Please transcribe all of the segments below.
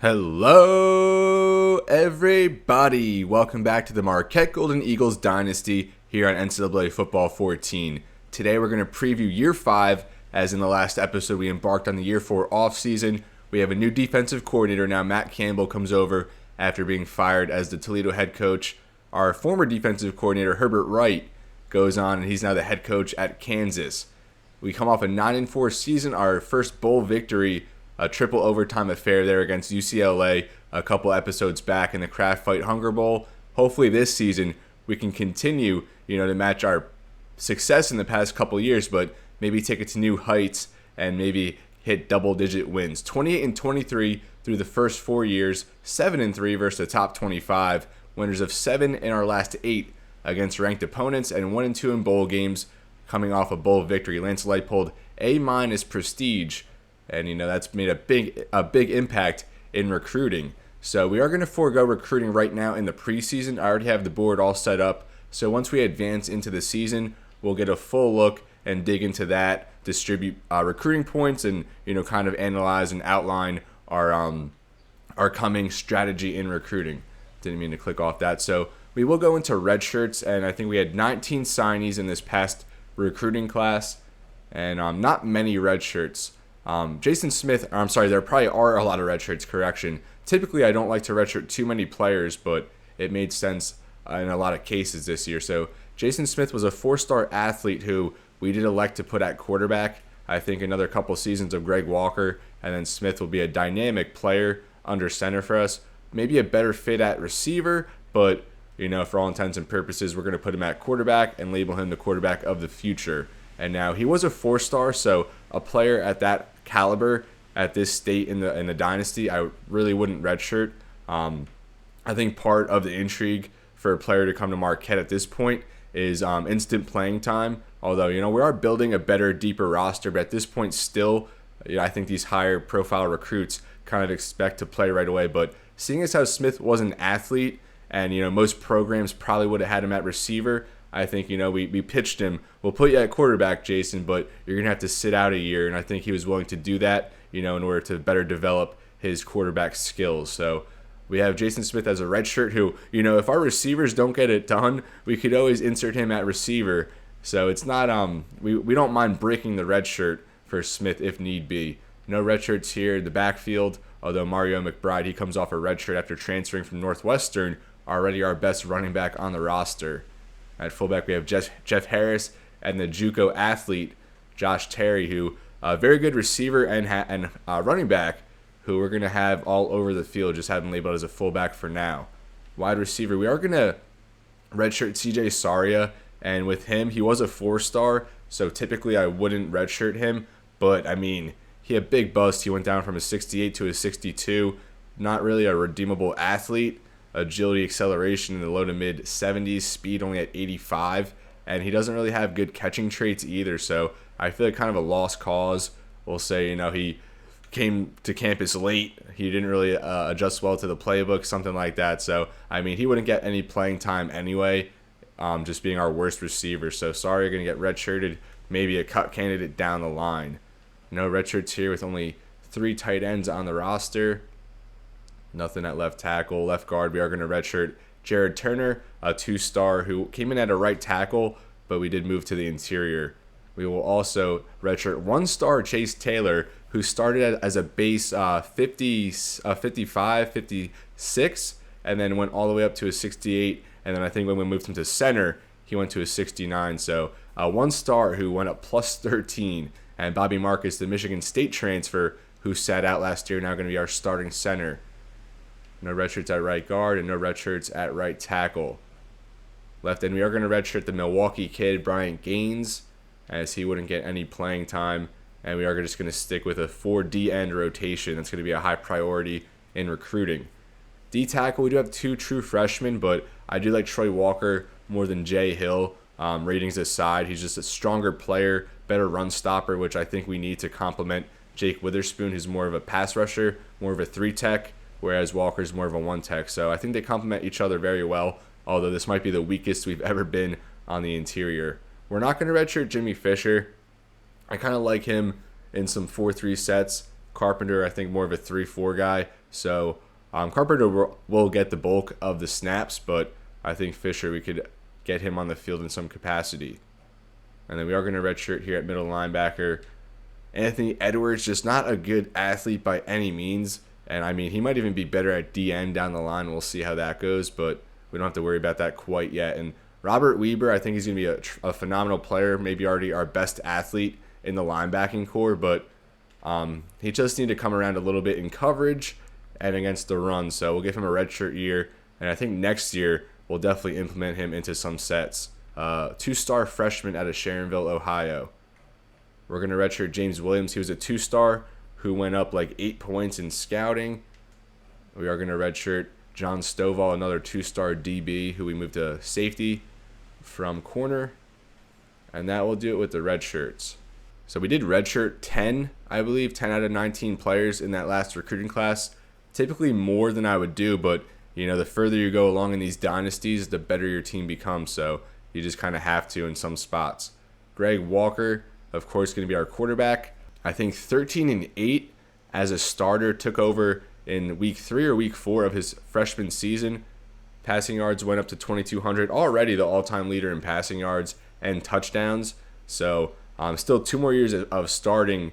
Hello, everybody. Welcome back to the Marquette Golden Eagles Dynasty here on NCAA Football 14. Today we're going to preview Year 5, as in the last episode we embarked on the Year 4 offseason. We have a new defensive coordinator now. Matt Campbell comes over after being fired as the Toledo head coach. Our former defensive coordinator, Herbert Wright, goes on and he's now the head coach at Kansas. We come off a 9-4 season, our first bowl victory, a triple overtime affair there against UCLA a couple episodes back in the Kraft Fight Hunger Bowl. Hopefully this season we can continue, to match our success in the past couple years, but maybe take it to new heights and maybe hit double-digit wins. 28-23 through the first 4 years, 7-3 versus the top 25, winners of 7 in our last 8 against ranked opponents, and 1-2 in bowl games, coming off a bowl victory. Lance Leipold, A- prestige. And, that's made a big impact in recruiting. So we are going to forego recruiting right now in the preseason. I already have the board all set up. So once we advance into the season, we'll get a full look and dig into that, distribute recruiting points, and, kind of analyze and outline our coming strategy in recruiting. Didn't mean to click off that. So we will go into red shirts, and I think we had 19 signees in this past recruiting class, and not many red shirts. Jason Smith, there probably are a lot of red shirts, correction. Typically, I don't like to redshirt too many players, but it made sense in a lot of cases this year. So Jason Smith was a 4-star athlete who we did elect to put at quarterback. I think another couple seasons of Greg Walker, and then Smith will be a dynamic player under center for us. Maybe a better fit at receiver, but, for all intents and purposes, we're going to put him at quarterback and label him the quarterback of the future. And now he was a 4-star, so a player at that caliber at this state in the dynasty, I really wouldn't redshirt. I think part of the intrigue for a player to come to Marquette at this point is instant playing time. Although, we are building a better, deeper roster, but at this point still, I think these higher profile recruits kind of expect to play right away. But seeing as how Smith was an athlete and, most programs probably would have had him at receiver, I think, we pitched him, we'll put you at quarterback, Jason, but you're going to have to sit out a year. And I think he was willing to do that, in order to better develop his quarterback skills. So we have Jason Smith as a redshirt who, if our receivers don't get it done, we could always insert him at receiver. So it's not, we don't mind breaking the red shirt for Smith if need be. No red shirts here in the backfield, although Mario McBride, he comes off a red shirt after transferring from Northwestern, already our best running back on the roster. At fullback, we have Jeff Harris and the JUCO athlete, Josh Terry, who a very good receiver and running back who we're going to have all over the field, just have him labeled as a fullback for now. Wide receiver, we are going to redshirt CJ Saria, and with him, he was a 4-star, so typically I wouldn't redshirt him, but, he had big bust. He went down from a 68 to a 62, not really a redeemable athlete. Agility, acceleration in the low to mid 70s, speed only at 85, and he doesn't really have good catching traits either, so I feel like kind of a lost cause. We'll say, he came to campus late, he didn't really adjust well to the playbook, something like that, so, he wouldn't get any playing time anyway, just being our worst receiver, so sorry, you're going to get redshirted, maybe a cut candidate down the line. No redshirts here with only 3 tight ends on the roster. Nothing at left tackle. Left guard, we are going to redshirt Jared Turner, a 2-star who came in at a right tackle, but we did move to the interior. We will also redshirt 1-star Chase Taylor, who started as a base 55, 56, and then went all the way up to a 68. And then I think when we moved him to center, he went to a 69. So 1-star who went up plus 13. And Bobby Marcus, the Michigan State transfer, who sat out last year, now going to be our starting center. No redshirts at right guard and no redshirts at right tackle. Left end, we are going to redshirt the Milwaukee kid, Bryant Gaines, as he wouldn't get any playing time. And we are just going to stick with a 4D end rotation. That's going to be a high priority in recruiting. D tackle, we do have 2 true freshmen, but I do like Troy Walker more than Jay Hill. Ratings aside, he's just a stronger player, better run stopper, which I think we need to complement Jake Witherspoon, who's more of a pass rusher, more of a 3-tech, whereas Walker's more of a 1-tech. So I think they complement each other very well, although this might be the weakest we've ever been on the interior. We're not going to redshirt Jimmy Fisher. I kind of like him in some 4-3 sets. Carpenter, I think, more of a 3-4 guy. So Carpenter will get the bulk of the snaps, but I think Fisher, we could get him on the field in some capacity. And then we are going to redshirt here at middle linebacker. Anthony Edwards, just not a good athlete by any means. And I mean, he might even be better at DN down the line. We'll see how that goes, but we don't have to worry about that quite yet. And Robert Weber, I think he's going to be a phenomenal player, maybe already our best athlete in the linebacking core, but he just needs to come around a little bit in coverage and against the run. So we'll give him a redshirt year, and I think next year we'll definitely implement him into some sets. 2-star freshman out of Sharonville, Ohio. We're going to redshirt James Williams. He was a 2-star who went up like 8 points in scouting. We are going to redshirt John Stovall, another 2-star DB who we moved to safety from corner. And that will do it with the red shirts. So we did redshirt 10, I believe, 10 out of 19 players in that last recruiting class. Typically more than I would do, but you know, the further you go along in these dynasties, the better your team becomes. So you just kind of have to in some spots. Greg Walker, of course, going to be our quarterback. I think 13-8 as a starter, took over in week 3 or week 4 of his freshman season. Passing yards went up to 2,200, already the all-time leader in passing yards and touchdowns. So still 2 more years of starting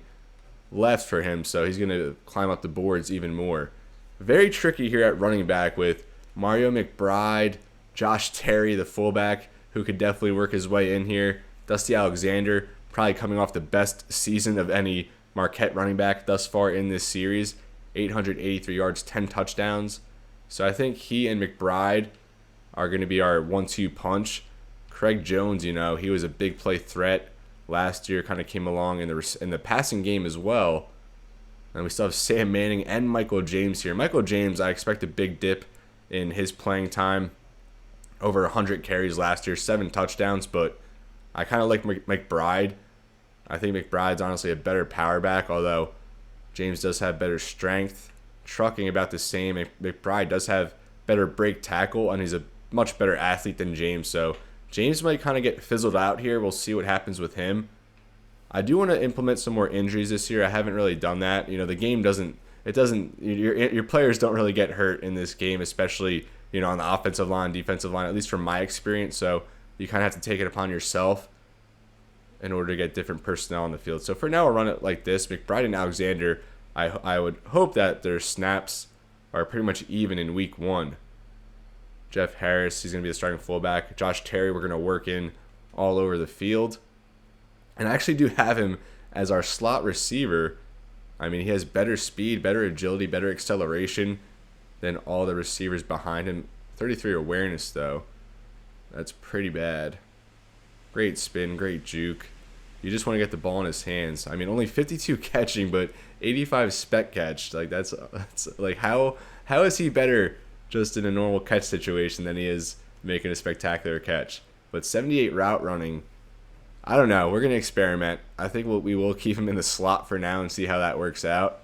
left for him, so he's going to climb up the boards even more. Very tricky here at running back with Mario McBride, Josh Terry, the fullback, who could definitely work his way in here. Dusty Alexander, probably coming off the best season of any Marquette running back thus far in this series. 883 yards, 10 touchdowns. So I think he and McBride are going to be our 1-2 punch. Craig Jones, you know, he was a big play threat last year, kind of came along in the passing game as well. And we still have Sam Manning and Michael James here. Michael James, I expect a big dip in his playing time. Over 100 carries last year, 7 touchdowns, but I kind of like McBride. I think McBride's honestly a better power back, although James does have better strength. Trucking about the same. McBride does have better break tackle, and he's a much better athlete than James. So James might kind of get fizzled out here. We'll see what happens with him. I do want to implement some more injuries this year. I haven't really done that. You know, the game doesn't. Your players don't really get hurt in this game, especially on the offensive line, defensive line. At least from my experience. So you kind of have to take it upon yourself in order to get different personnel on the field. So for now, we'll run it like this. McBride and Alexander, I would hope that their snaps are pretty much even in week 1. Jeff Harris, he's going to be the starting fullback. Josh Terry, we're going to work in all over the field. And I actually do have him as our slot receiver. I mean, he has better speed, better agility, better acceleration than all the receivers behind him. 33 awareness, though. That's pretty bad. Great spin, great juke. You just want to get the ball in his hands. I mean, only 52 catching, but 85 spec catch. Like that's like how is he better just in a normal catch situation than he is making a spectacular catch? But 78 route running. I don't know. We're gonna experiment. I think we will keep him in the slot for now and see how that works out.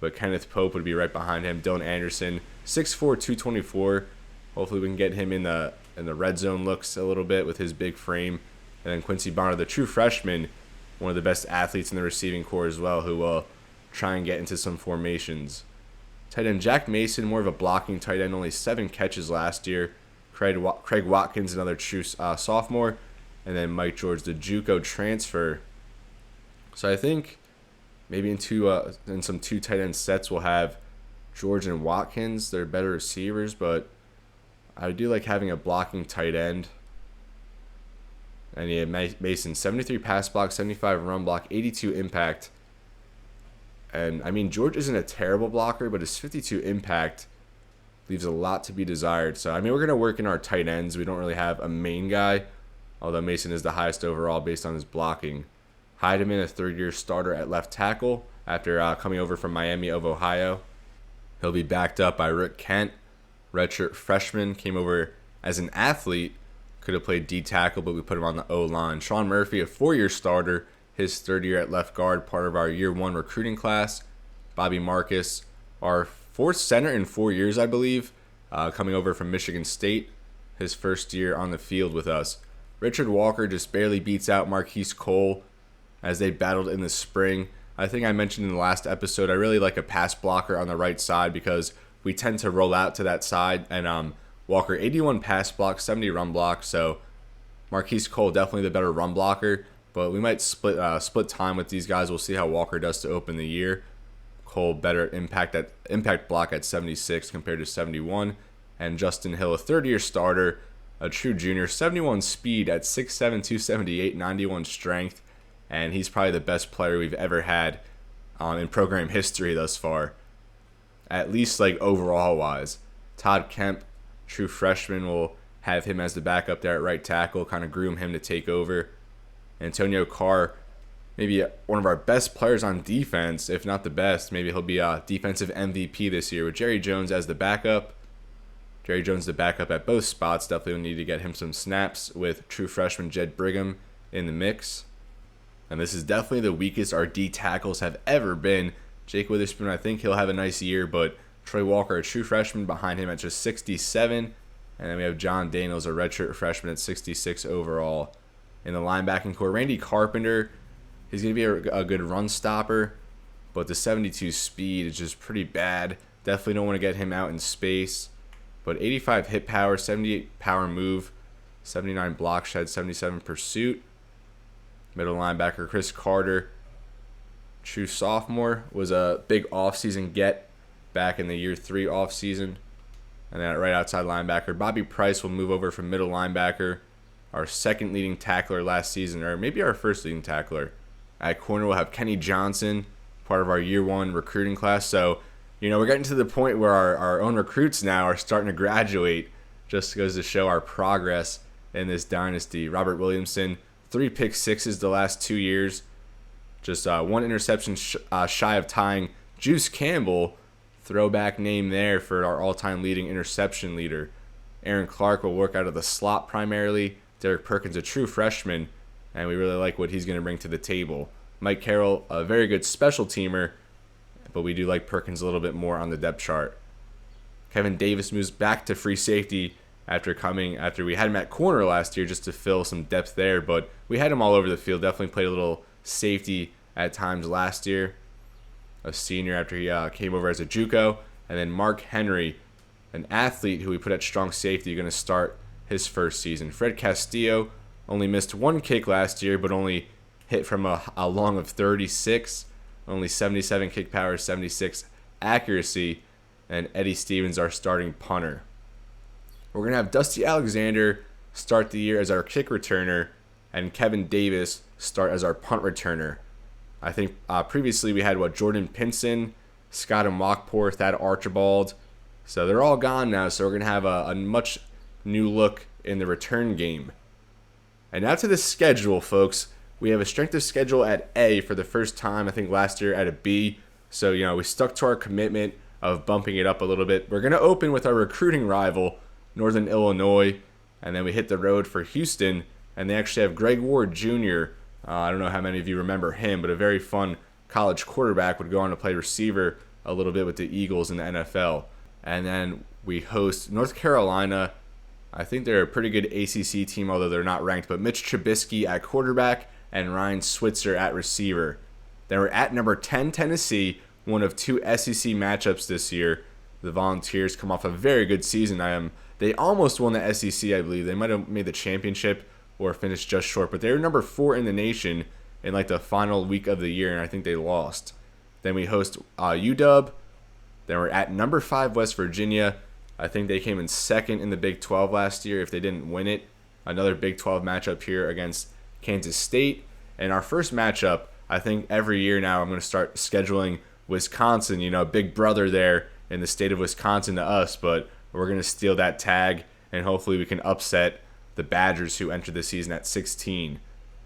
But Kenneth Pope would be right behind him. Dylan Anderson, 6'4", 224. Hopefully we can get him in the red zone looks a little bit with his big frame. And then Quincy Bonner, the true freshman, one of the best athletes in the receiving corps as well, who will try and get into some formations. Tight end Jack Mason, more of a blocking tight end, only 7 catches last year. Craig Watkins, another true sophomore. And then Mike George, the JUCO transfer. So I think maybe in some 2 tight end sets we'll have George and Watkins. They're better receivers, but I do like having a blocking tight end. And he had Mason, 73 pass block, 75 run block, 82 impact. And, I mean, George isn't a terrible blocker, but his 52 impact leaves a lot to be desired. So, I mean, we're going to work in our tight ends. We don't really have a main guy, although Mason is the highest overall based on his blocking. Heidemann, a third-year starter at left tackle after coming over from Miami of Ohio. He'll be backed up by Rick Kent, redshirt freshman, came over as an athlete. Could have played D tackle, but we put him on the O-line. Sean Murphy, a 4-year starter, his third year at left guard, part of our year 1 recruiting class. Bobby Marcus, our 4th center in 4 years, I believe, coming over from Michigan State, his first year on the field with us. Richard Walker just barely beats out Marquise Cole as they battled in the spring. I think I mentioned in the last episode, I really like a pass blocker on the right side because we tend to roll out to that side. And Walker, 81 pass block, 70 run block. So Marquise Cole, definitely the better run blocker. But we might split time with these guys. We'll see how Walker does to open the year. Cole better impact block at 76 compared to 71. And Justin Hill, a third-year starter, a true junior, 71 speed at 6'7", 278, 91 strength. And he's probably the best player we've ever had in program history thus far, at least like overall wise. Todd Kemp, true freshman, will have him as the backup there at right tackle, kind of groom him to take over. Antonio Carr, maybe one of our best players on defense, if not the best. Maybe he'll be a defensive MVP this year with Jerry Jones as the backup. Jerry Jones the backup at both spots. Definitely will need to get him some snaps with true freshman Jed Brigham in the mix. And this is definitely the weakest our D tackles have ever been. Jake Witherspoon, I think he'll have a nice year, but Troy Walker, a true freshman, behind him at just 67. And then we have John Daniels, a redshirt freshman at 66 overall. In the linebacking core, Randy Carpenter, he's going to be a good run stopper, but the 72 speed is just pretty bad. Definitely don't want to get him out in space. But 85 hit power, 78 power move, 79 block shed, 77 pursuit. Middle linebacker Chris Carter, true sophomore, was a big offseason get back in the year 3 offseason. And then right outside linebacker, Bobby Price will move over from middle linebacker, our second leading tackler last season, or maybe our first leading tackler. At corner, we'll have Kenny Johnson, part of our year 1 recruiting class. So, we're getting to the point where our own recruits now are starting to graduate. Just goes to show our progress in this dynasty. Robert Williamson, 3 pick sixes the last 2 years. Just 1 interception shy of tying Juice Campbell, throwback name there for our all-time leading interception leader. Aaron Clark will work out of the slot primarily. Derek Perkins, a true freshman, and we really like what he's going to bring to the table. Mike Carroll, a very good special teamer, but we do like Perkins a little bit more on the depth chart. Kevin Davis moves back to free safety after we had him at corner last year just to fill some depth there, but we had him all over the field. Definitely played a little safety at times last year. A senior after he came over as a JUCO. And then Mark Henry, an athlete who we put at strong safety, going to start his first season. Fred Castillo only missed 1 kick last year, but only hit from a long of 36. Only 77 kick power, 76 accuracy. And Eddie Stevens, our starting punter. We're going to have Dusty Alexander start the year as our kick returner, and Kevin Davis start as our punt returner. I think previously we had Jordan Pinson, Scott Mwakpour, Thad Archibald. So they're all gone now, so we're going to have a much new look in the return game. And now to the schedule, folks. We have a strength of schedule at A for the first time, I think last year at a B. So, we stuck to our commitment of bumping it up a little bit. We're going to open with our recruiting rival, Northern Illinois, and then we hit the road for Houston, and they actually have Greg Ward Jr. I don't know how many of you remember him, but a very fun college quarterback, would go on to play receiver a little bit with the Eagles in the NFL. And then we host North Carolina. I think they're a pretty good ACC team, although they're not ranked, but Mitch Trubisky at quarterback and Ryan Switzer at receiver. Then we're at number 10, Tennessee, one of 2 SEC matchups this year. The Volunteers come off a very good season. They almost won the SEC, I believe. They might have made the championship or finished just short, but they were number 4 in the nation in the final week of the year, and I think they lost. Then we host UW. Then we're at number 5, West Virginia. I think they came in second in the Big 12 last year if they didn't win it. Another Big 12 matchup here against Kansas State. And our first matchup, I think every year now I'm going to start scheduling Wisconsin, big brother there in the state of Wisconsin to us, but we're going to steal that tag, and hopefully we can upset the Badgers, who entered the season at 16.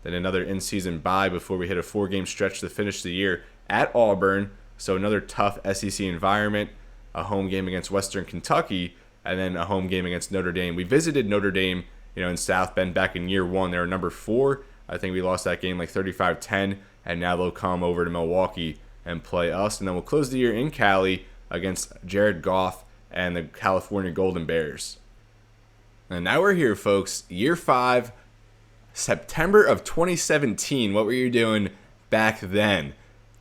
Then another in-season bye before we hit a 4-game stretch to finish the year at Auburn. So another tough SEC environment, a home game against Western Kentucky, and then a home game against Notre Dame. We visited Notre Dame, in South Bend back in year 1. They were number 4. I think we lost that game 35-10, and now they'll come over to Milwaukee and play us. And then we'll close the year in Cali against Jared Goff and the California Golden Bears. And now we're here, folks. Year 5, September of 2017. What were you doing back then?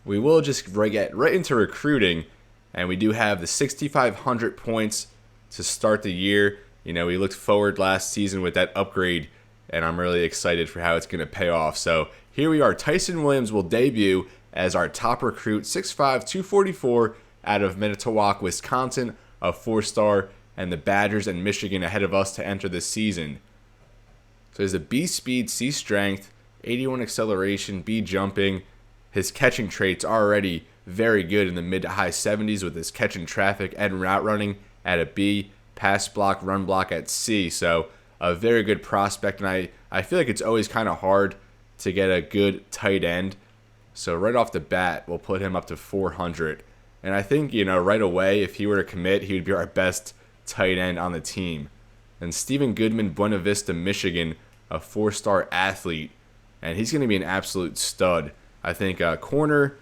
we will just get right into recruiting, and we do have the 6,500 points to start the year. We looked forward last season with that upgrade, and I'm really excited for how it's going to pay off. So here we are. Tyson Williams will debut as our top recruit, 6'5", 244, out of Manitowoc, Wisconsin, a 4-star, and the Badgers and Michigan ahead of us to enter this season. So he's a B speed, C strength, 81 acceleration, B jumping. His catching traits are already very good in the mid to high 70s with his catching traffic and route running at a B, pass block, run block at C. So a very good prospect, and I feel like it's always kind of hard to get a good tight end. So right off the bat, we'll put him up to 400. And I think, right away, if he were to commit, he would be our best tight end on the team. And Stephen Goodman, Buena Vista, Michigan, a 4-star athlete, and he's going to be an absolute stud. I think corner,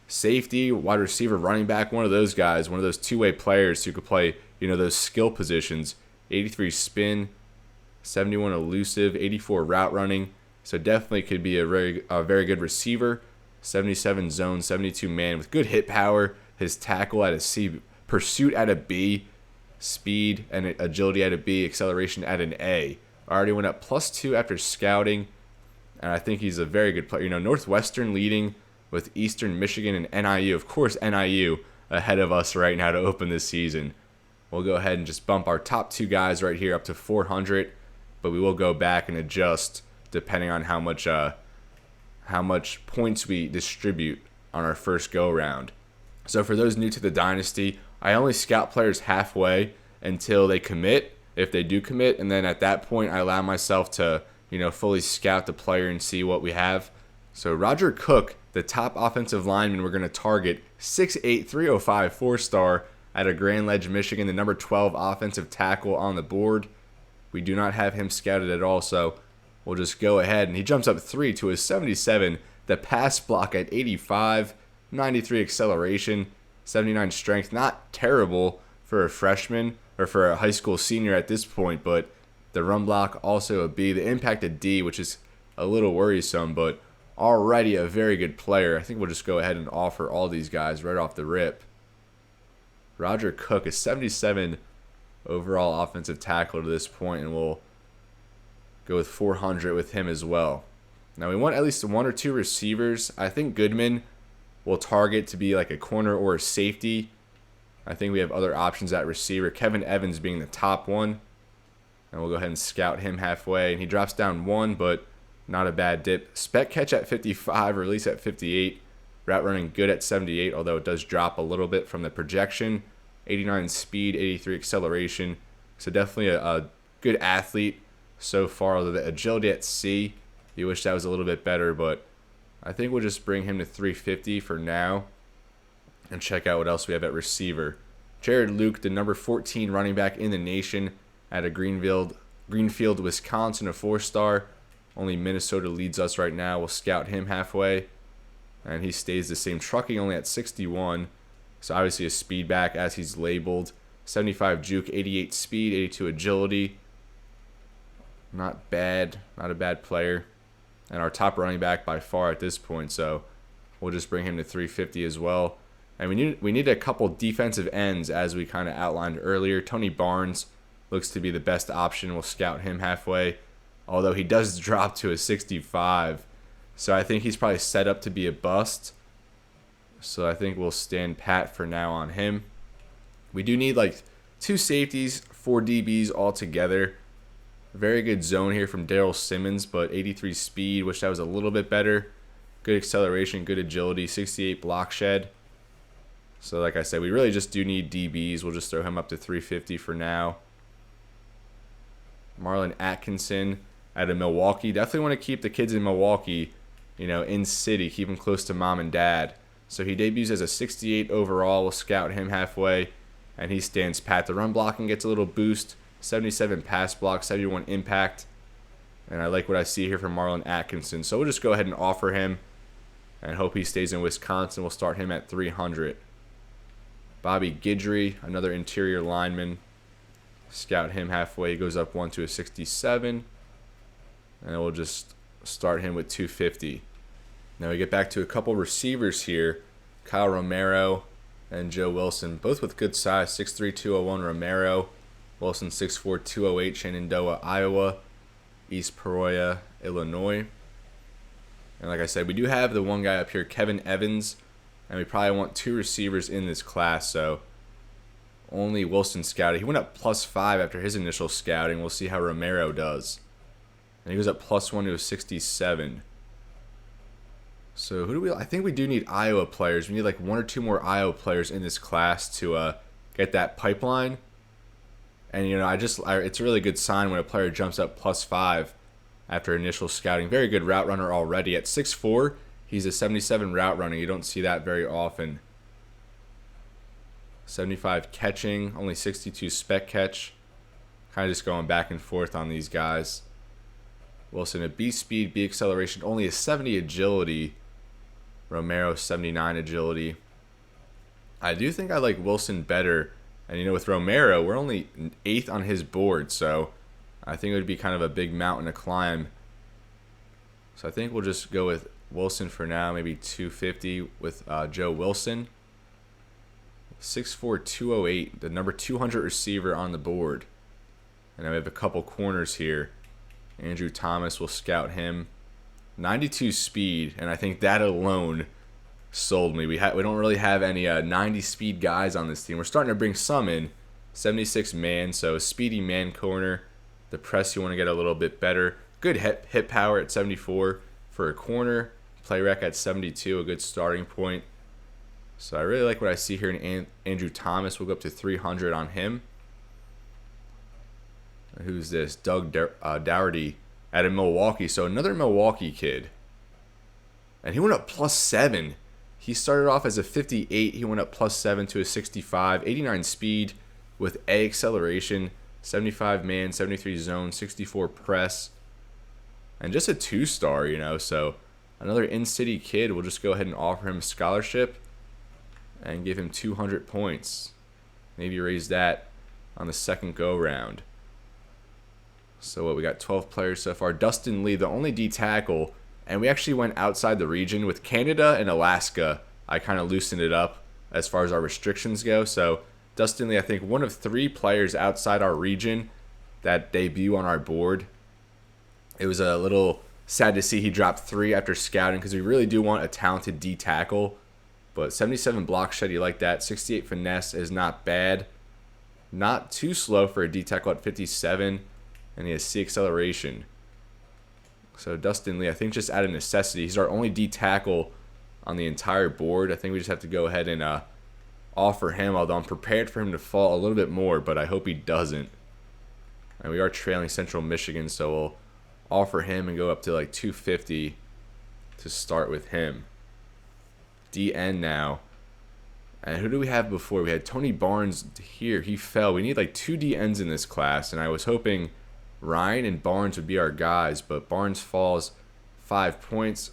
safety, wide receiver, running back, one of those guys, one of those two-way players who could play, those skill positions. 83 spin, 71 elusive, 84 route running. So definitely could be a very good receiver. 77 zone, 72 man with good hit power. His tackle at a C, pursuit at a B, speed and agility at a B, acceleration at an A. Already went up +2 after scouting, and I think he's a very good player. Northwestern leading with Eastern Michigan and NIU. Of course, NIU ahead of us right now to open this season. We'll go ahead and just bump our top 2 guys right here up to 400, but we will go back and adjust depending on how much points we distribute on our first go-round. So for those new to the Dynasty, I only scout players halfway until they commit, if they do commit, and then at that point I allow myself to, fully scout the player and see what we have. So Roger Cook, the top offensive lineman we're going to target, 6'8", 305, 4-star out of Grand Ledge, Michigan, the number 12 offensive tackle on the board. We do not have him scouted at all, so we'll just go ahead, and he jumps up 3 to a 77, the pass block at 85, 93 acceleration, 79 strength. Not terrible for a freshman or for a high school senior at this point, but the run block also a B. The impact a D, which is a little worrisome, but already a very good player. I think we'll just go ahead and offer all these guys right off the rip. Roger Cook is 77 overall offensive tackle to this point, and we'll go with 400 with him as well. Now we want at least 1 or 2 receivers. I think Goodman will target to be like a corner or a safety. I think we have other options at receiver. Kevin Evans being the top one. And we'll go ahead and scout him halfway. And he drops down 1, but not a bad dip. Spec catch at 55, release at 58. Route running good at 78, although it does drop a little bit from the projection. 89 speed, 83 acceleration. So definitely a good athlete so far, although the agility at C, you wish that was a little bit better, but I think we'll just bring him to 350 for now and check out what else we have at receiver. Jared Luke, the number 14 running back in the nation out of Greenfield, Wisconsin, a 4-star. Only Minnesota leads us right now. We'll scout him halfway, and he stays the same, trucking only at 61. So obviously a speed back as he's labeled. 75 juke, 88 speed, 82 agility. Not bad, not a bad player. And our top running back by far at this point, so we'll just bring him to 350 as well. And we need a couple defensive ends, as we kind of outlined earlier. Tony Barnes looks to be the best option. We'll scout him halfway, although he does drop to a 65. So I think he's probably set up to be a bust. So I think we'll stand pat for now on him. We do need like 2 safeties, 4 DBs altogether. Very good zone here from Daryl Simmons, but 83 speed. Wish that was a little bit better. Good acceleration, good agility, 68 block shed. So like I said, we really just do need DBs. We'll just throw him up to 350 for now. Marlon Atkinson out of Milwaukee. Definitely want to keep the kids in Milwaukee, in city. Keep them close to mom and dad. So he debuts as a 68 overall. We'll scout him halfway, and he stands pat. The run blocking gets a little boost. 77 pass block, 71 impact. And I like what I see here from Marlon Atkinson. So we'll just go ahead and offer him and hope he stays in Wisconsin. We'll start him at 300. Bobby Guidry, another interior lineman. Scout him halfway. He goes up 1 to a 67. And we'll just start him with 250. Now we get back to a couple receivers here. Kyle Romero and Joe Wilson, both with good size. 6'3", 201 Romero. Wilson 6'4", 208. Shenandoah, Iowa. East Peoria, Illinois. And like I said, we do have the one guy up here, Kevin Evans. And we probably want 2 receivers in this class, so only Wilson scouted. He went up +5 after his initial scouting. We'll see how Romero does. And he goes up +1 to a 67. So who do we? I think we do need Iowa players. We need like 1 or 2 more Iowa players in this class to get that pipeline. And it's a really good sign when a player jumps up +5 after initial scouting. Very good route runner already at 6'4". He's a 77 route runner. You don't see that very often. 75 catching, only 62 spec catch. Kind of just going back and forth on these guys. Wilson, a B speed, B acceleration, only a 70 agility. Romero, 79 agility. I do think I like Wilson better. And with Romero, we're only 8th on his board, so I think it would be kind of a big mountain to climb. So I think we'll just go with Wilson for now, maybe 250 with Joe Wilson. 6'4", 208, the number 200 receiver on the board. And then we have a couple corners here. Andrew Thomas, will scout him. 92 speed, and I think that alone sold me. We don't really have any 90 speed guys on this team. We're starting to bring some in. 76 man, so speedy man corner. The press you want to get a little bit better. Good hit power at 74 for a corner. Play rec at 72, a good starting point. So I really like what I see here in Andrew Thomas. We'll go up to 300 on him. Who's this? Doug Dougherty out of Milwaukee. So another Milwaukee kid. And he went up +7. He started off as a 58. He went up +7 to a 65. 89 speed with A acceleration. 75 man, 73 zone, 64 press. And just a 2-star, so another in-city kid. We'll just go ahead and offer him a scholarship and give him 200 points. Maybe raise that on the second go-round. So what, we got 12 players so far. Dustin Lee, the only D tackle, and we actually went outside the region. With Canada and Alaska, I kind of loosened it up as far as our restrictions go. So Dustin Lee, I think one of 3 players outside our region that debut on our board. It was a little sad to see he dropped 3 after scouting because we really do want a talented D tackle. But 77 block shed, you like that. 68 finesse is not bad. Not too slow for a D tackle at 57. And he has C acceleration. So Dustin Lee, I think just out of necessity, he's our only D tackle on the entire board. I think we just have to go ahead and offer him, although I'm prepared for him to fall a little bit more, but I hope he doesn't. And we are trailing Central Michigan, so we'll offer him and go up to like 250 to start with him. DN now. And who do we have before? We had Tony Barnes here. He fell. We need like 2 DNs in this class, and I was hoping Ryan and Barnes would be our guys, but Barnes falls 5 points.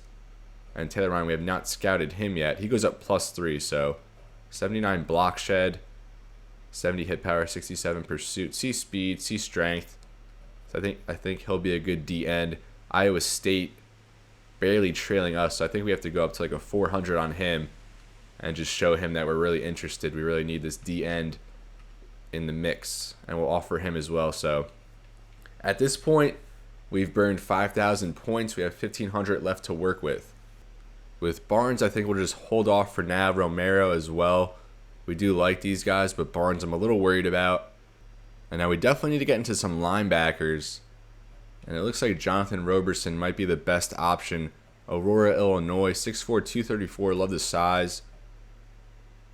And Taylor Ryan, we have not scouted him yet. He goes up +3, so 79 block shed, 70 hit power, 67 pursuit, C speed, C strength. So I think he'll be a good D end. Iowa State barely trailing us, so I think we have to go up to like a 400 on him and just show him that we're really interested. We really need this D end in the mix, and we'll offer him as well. So at this point, we've burned 5,000 points. We have 1,500 left to work with. With Barnes, I think we'll just hold off for now. Romero as well. We do like these guys, but Barnes I'm a little worried about. And now we definitely need to get into some linebackers. And it looks like Jonathan Roberson might be the best option. Aurora, Illinois, 6'4", 234. Love the size.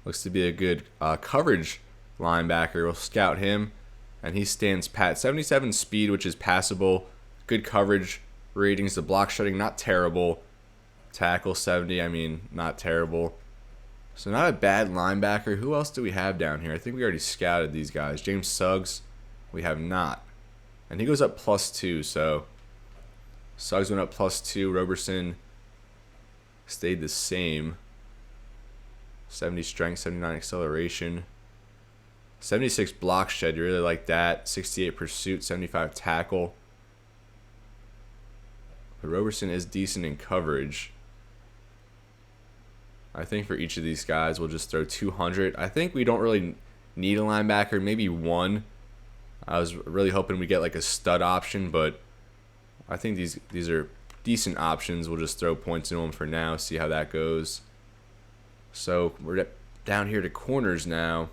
Looks to be a good coverage linebacker. We'll scout him. And he stands pat. 77 speed, which is passable. Good coverage ratings. The block shedding, not terrible. Tackle 70, I mean, not terrible. So not a bad linebacker. Who else do we have down here? I think we already scouted these guys. James Suggs, we have not. And he goes up +2, so Suggs went up +2. Roberson stayed the same. 70 strength, 79 acceleration. 76 block shed, you really like that. 68 pursuit, 75 tackle. But Roberson is decent in coverage. I think for each of these guys, we'll just throw 200. I think we don't really need a linebacker, maybe one. I was really hoping we get like a stud option, but I think these are decent options. We'll just throw points into them for now, see how that goes. So we're down here to corners now,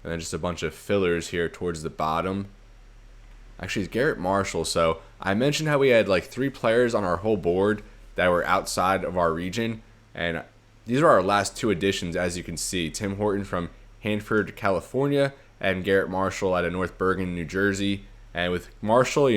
and then just a bunch of fillers here towards the bottom. Actually, it's Garrett Marshall. So I mentioned how we had like 3 players on our whole board that were outside of our region, and these are our last 2 additions, as you can see. Tim Horton from Hanford, California, and Garrett Marshall out of North Bergen, New Jersey. And with Marshall,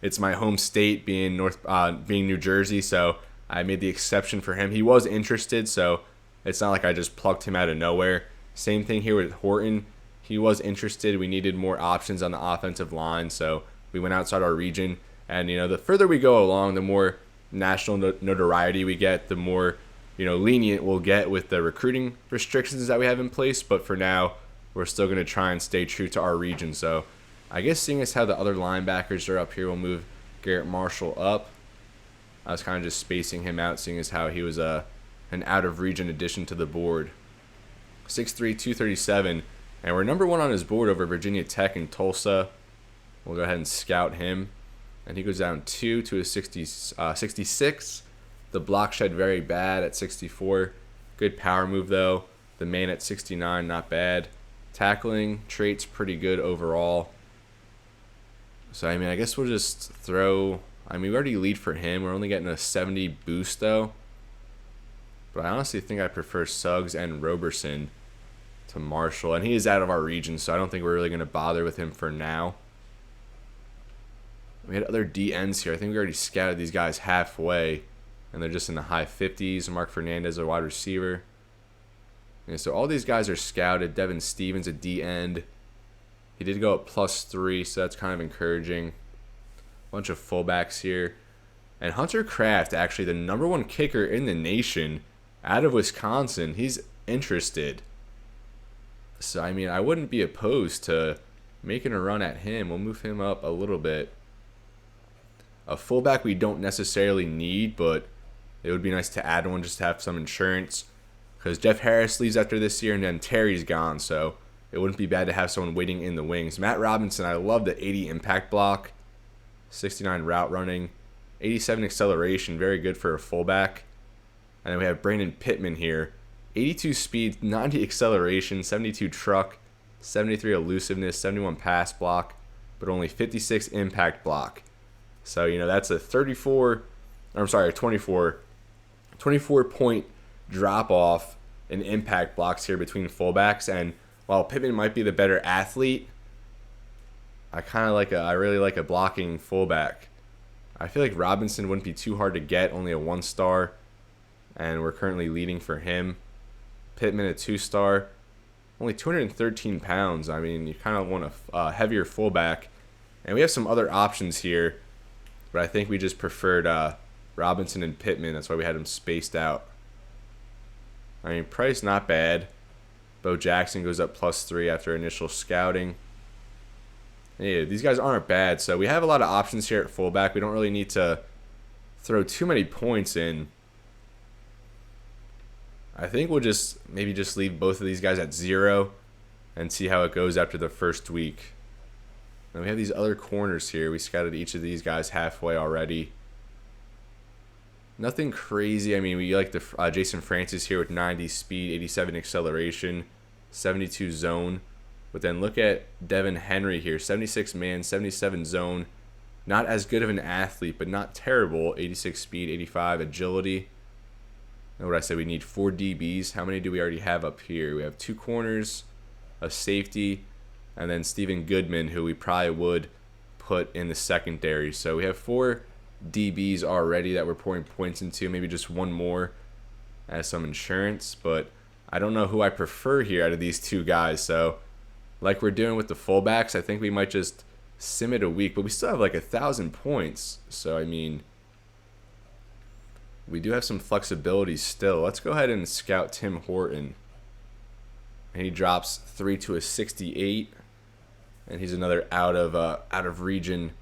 it's my home state being New Jersey, so I made the exception for him. He was interested, so it's not like I just plucked him out of nowhere. Same thing here with Horton. He was interested. We needed more options on the offensive line, so we went outside our region. And, the further we go along, the more national notoriety we get, the more, lenient we'll get with the recruiting restrictions that we have in place. But for now, we're still going to try and stay true to our region. So I guess seeing as how the other linebackers are up here, we'll move Garrett Marshall up. I was kind of just spacing him out, seeing as how he was an out-of-region addition to the board. 6'3", 237, and we're number 1 on his board over Virginia Tech and Tulsa. We'll go ahead and scout him. And he goes down 2 to a 66. The block shed very bad at 64. Good power move, though. The man at 69, not bad. Tackling traits pretty good overall. So, I guess we'll just throw... we already lead for him. We're only getting a 70 boost, though. But I honestly think I prefer Suggs and Roberson to Marshall. And he is out of our region, so I don't think we're really going to bother with him for now. We had other DNs here. I think we already scouted these guys halfway, and they're just in the high 50s. Mark Fernandez, a wide receiver. And so all these guys are scouted. Devin Stevens, a D end. He did go up +3, so that's kind of encouraging. Bunch of fullbacks here. And Hunter Kraft, actually the number 1 kicker in the nation out of Wisconsin, he's interested. So, I wouldn't be opposed to making a run at him. We'll move him up a little bit. A fullback we don't necessarily need, but it would be nice to add one just to have some insurance. Because Jeff Harris leaves after this year, and then Terry's gone, so it wouldn't be bad to have someone waiting in the wings. Matt Robinson, I love the 80 impact block, 69 route running, 87 acceleration, very good for a fullback. And then we have Brandon Pittman here, 82 speed, 90 acceleration, 72 truck, 73 elusiveness, 71 pass block, but only 56 impact block. So, that's a 24 point drop off in impact blocks here between fullbacks. And while Pittman might be the better athlete, I really like a blocking fullback. I feel like Robinson wouldn't be too hard to get, only a 1-star, and we're currently leading for him. Pittman, a 2-star, only 213 pounds. You kind of want a heavier fullback. And we have some other options here, but I think we just preferred Robinson and Pittman. That's why we had them spaced out. Price not bad. Bo Jackson goes up +3 after initial scouting. Yeah, these guys aren't bad. So we have a lot of options here at fullback. We don't really need to throw too many points in. I think we'll maybe just leave both of these guys at 0 and see how it goes after the first week. And we have these other corners here. We scouted each of these guys halfway already. Nothing crazy. We like the Jason Francis here with 90 speed, 87 acceleration, 72 zone. But then look at Devin Henry here, 76 man, 77 zone. Not as good of an athlete, but not terrible. 86 speed, 85 agility. And what I said, we need 4 DBs. How many do we already have up here? We have 2 corners, a safety, and then Steven Goodman, who we probably would put in the secondary. So we have 4 DBs already that we're pouring points into. Maybe just one more as some insurance. But I don't know who I prefer here out of these 2 guys. So like we're doing with the fullbacks, I think we might just sim it a week. But we still have like 1,000 points. So, we do have some flexibility still. Let's go ahead and scout Tim Horton. And he drops 3 to a 68. And he's another out of region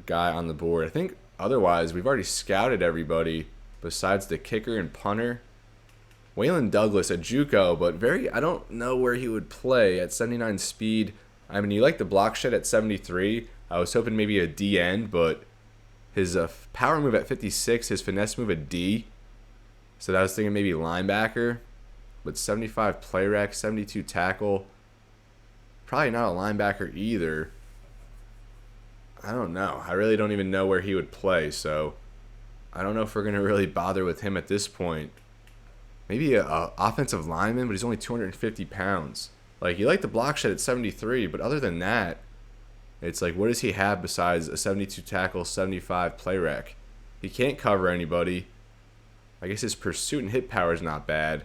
guy on the board. I think otherwise we've already scouted everybody besides the kicker and punter. Waylon Douglas at JUCO, but I don't know where he would play at 79 speed. I mean, you like the block shed at 73. I was hoping maybe a D end, but his power move at 56, his finesse move at D. So I was thinking maybe linebacker, but 75 play rec, 72 tackle. Probably not a linebacker either. I don't know. I really don't even know where he would play, so I don't know if we're going to really bother with him at this point. Maybe a offensive lineman, but he's only 250 pounds. Like, you like the block shed at 73, but other than that, it's like, what does he have besides a 72 tackle, 75 play rec? He can't cover anybody. I guess his pursuit and hit power is not bad.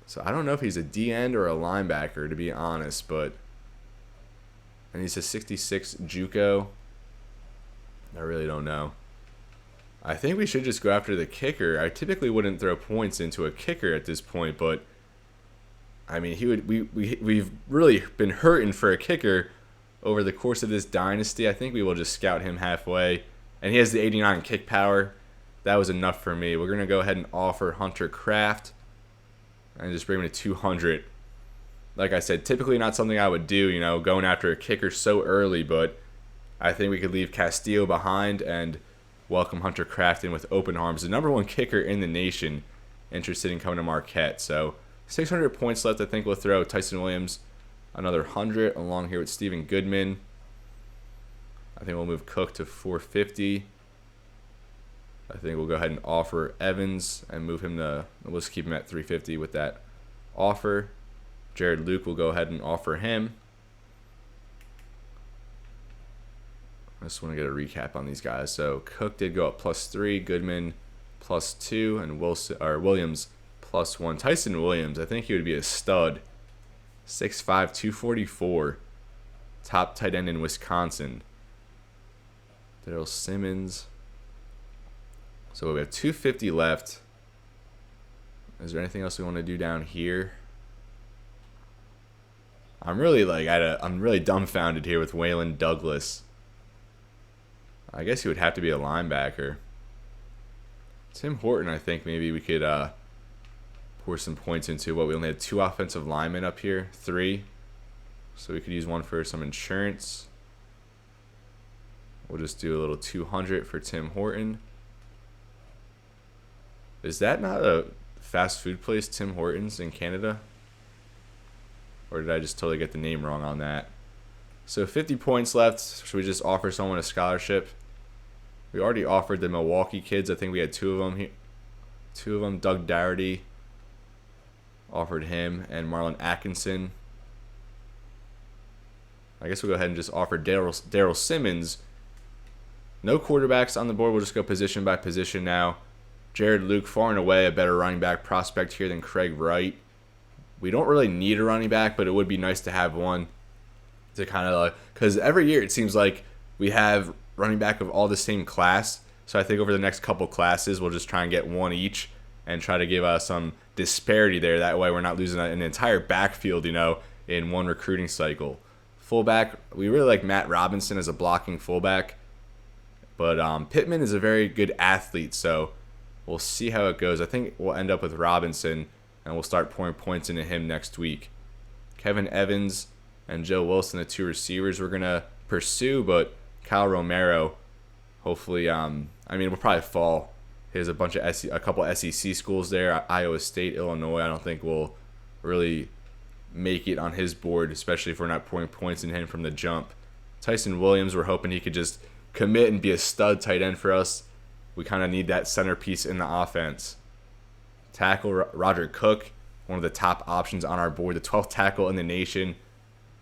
So I don't know if he's a D end or a linebacker, to be honest, but... And he's a 66 JUCO. I really don't know. I think we should just go after the kicker. I typically wouldn't throw points into a kicker at this point, but I mean, we've really been hurting for a kicker over the course of this dynasty. I think we will just scout him halfway. And he has the 89 kick power. That was enough for me. We're going to go ahead and offer Hunter Kraft and just bring him to 200. Like I said, typically not something I would do, going after a kicker so early, but I think we could leave Castillo behind and welcome Hunter Kraft in with open arms. The number one kicker in the nation, interested in coming to Marquette. So 600 points left. I think we'll throw Tyson Williams another 100 along here with Stephen Goodman. I think we'll move Cook to 450. I think we'll go ahead and offer Evans and move him to, we'll just keep him at 350 with that offer. Jared Luke will go ahead and offer him. I just want to get a recap on these guys. So Cook did go up +3, Goodman +2, and Williams +1. Tyson Williams, I think he would be a stud. 6'5", 244. Top tight end in Wisconsin. Daryl Simmons. So we have 250 left. Is there anything else we want to do down here? I'm really I'm really dumbfounded here with Waylon Douglas. I guess he would have to be a linebacker. Tim Horton, I think maybe we could pour some points into. We only had 2 offensive linemen up here, 3. So we could use one for some insurance. We'll just do a little 200 for Tim Horton. Is that not a fast food place, Tim Hortons, in Canada? Or did I just totally get the name wrong on that? So 50 points left. Should we just offer someone a scholarship? We already offered the Milwaukee kids. I think we had 2 of them here. 2 of them. Doug Dougherty offered him, and Marlon Atkinson. I guess we'll go ahead and just offer Daryl Simmons. No quarterbacks on the board. We'll just go position by position now. Jared Luke, far and away a better running back prospect here than Craig Wright. We don't really need a running back, but it would be nice to have one to kind of because every year it seems like we have running back of all the same class. So I think over the next couple classes, we'll just try and get one each and try to give us some disparity there. That way we're not losing an entire backfield, in one recruiting cycle. Fullback, we really like Matt Robinson as a blocking fullback. But Pittman is a very good athlete, so we'll see how it goes. I think we'll end up with Robinson, and we'll start pouring points into him next week. Kevin Evans and Joe Wilson, the 2 receivers we're going to pursue, but Kyle Romero, hopefully, we'll probably fall. He has a couple SEC schools there, Iowa State, Illinois. I don't think we'll really make it on his board, especially if we're not pouring points in him from the jump. Tyson Williams, we're hoping he could just commit and be a stud tight end for us. We kind of need that centerpiece in the offense. Tackle, Roger Cook, one of the top options on our board, the 12th tackle in the nation.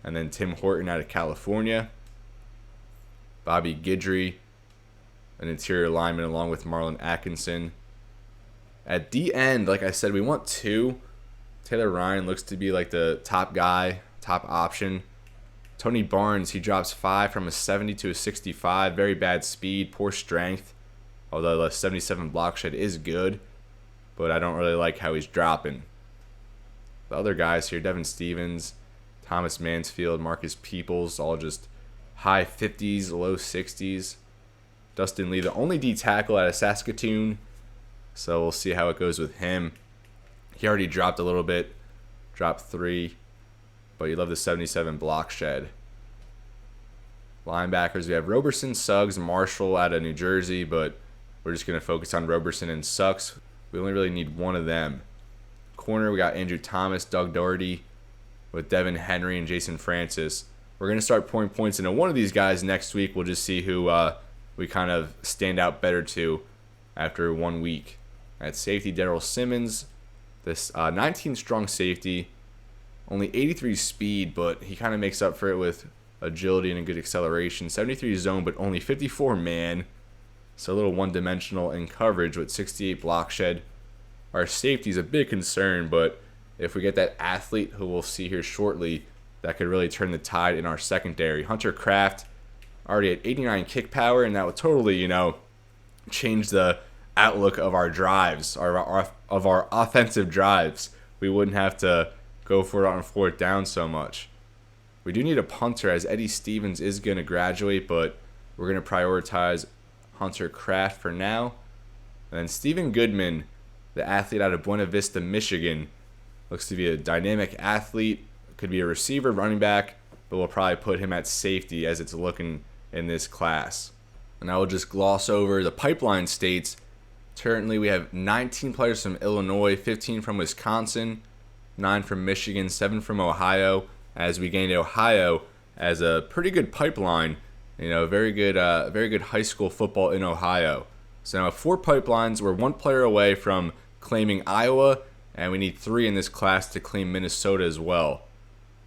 And then Tim Horton out of California. Bobby Guidry, an interior lineman, along with Marlon Atkinson. At the end, like I said, we want 2. Taylor Ryan looks to be like the top guy, top option. Tony Barnes, he drops 5 from a 70 to a 65. Very bad speed, poor strength. Although the 77 block shed is good, but I don't really like how he's dropping. The other guys here, Devin Stevens, Thomas Mansfield, Marcus Peoples, all just high 50s, low 60s. Dustin Lee, the only D tackle out of Saskatoon. So we'll see how it goes with him. He already dropped a little bit, dropped 3, but you love the 77 block shed. Linebackers, we have Roberson, Suggs, Marshall out of New Jersey, but we're just going to focus on Roberson and Suggs. We only really need one of them. Corner, we got Andrew Thomas, Doug Doherty, with Devin Henry and Jason Francis. We're going to start pouring points into one of these guys next week. We'll just see who we kind of stand out better to after 1 week. At safety, Darrell Simmons, this 19-strong safety, only 83 speed, but he kind of makes up for it with agility and a good acceleration. 73 zone, but only 54 man. So a little one-dimensional in coverage with 68 block shed. Our safety is a big concern, but if we get that athlete who we'll see here shortly, that could really turn the tide in our secondary. Hunter Kraft already at 89 kick power, and that would totally, change the outlook of our drives, of our offensive drives. We wouldn't have to go for it on 4th down so much. We do need a punter, as Eddie Stevens is going to graduate, but we're going to prioritize Hunter Kraft for now. And then Stephen Goodman, the athlete out of Buena Vista, Michigan, looks to be a dynamic athlete. Could be a receiver, running back, but we'll probably put him at safety as it's looking in this class. And I will just gloss over the pipeline states. Currently, we have 19 players from Illinois, 15 from Wisconsin, 9 from Michigan, 7 from Ohio, as we gained Ohio as a pretty good pipeline. Very good high school football in Ohio. So now 4 pipelines. We're 1 player away from claiming Iowa, and we need 3 in this class to claim Minnesota as well.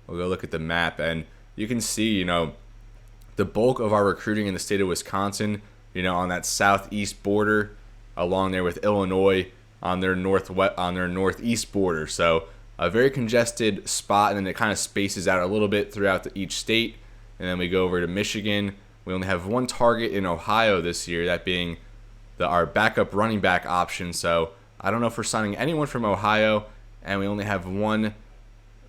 We'll go look at the map, and you can see, the bulk of our recruiting in the state of Wisconsin, on that southeast border, along there with Illinois on their northeast border. So a very congested spot, and then it kind of spaces out a little bit throughout each state. And then we go over to Michigan. We only have 1 target in Ohio this year, that being our backup running back option. So I don't know if we're signing anyone from Ohio, and we only have 1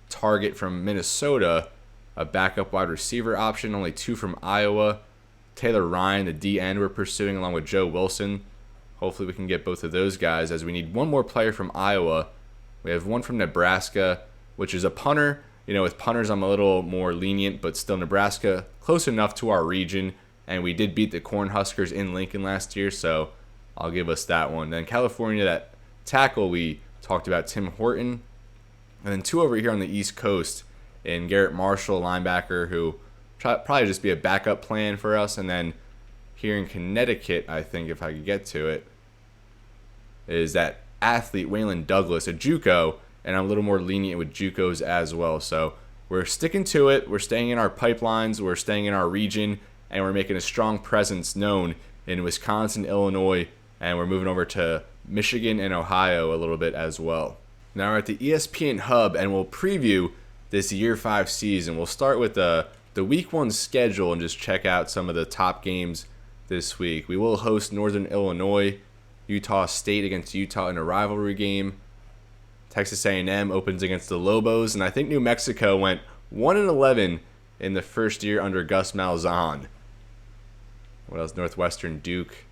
target from Minnesota, a backup wide receiver option, only 2 from Iowa. Taylor Ryan, the D end, we're pursuing along with Joe Wilson. Hopefully we can get both of those guys, as we need 1 more player from Iowa. We have 1 from Nebraska, which is a punter. With punters I'm a little more lenient, but still Nebraska close enough to our region, and we did beat the Cornhuskers in Lincoln last year, so I'll give us that one. Then California, that tackle, we talked about Tim Horton. And then 2 over here on the East Coast in Garrett Marshall, linebacker, who probably just be a backup plan for us. And then here in Connecticut, I think if I could get to it, is that athlete Waylon Douglas, a JUCO, and I'm a little more lenient with JUCOs as well. So we're sticking to it. We're staying in our pipelines. We're staying in our region, and we're making a strong presence known in Wisconsin, Illinois, and we're moving over to Michigan and Ohio a little bit as well. Now we're at the ESPN Hub, and we'll preview this Year 5 season. We'll start with the Week 1 schedule and just check out some of the top games this week. We will host Northern Illinois, Utah State against Utah in a rivalry game. Texas A&M opens against the Lobos, and I think New Mexico went 1-11 in the first year under Gus Malzahn. What else? Northwestern, Duke.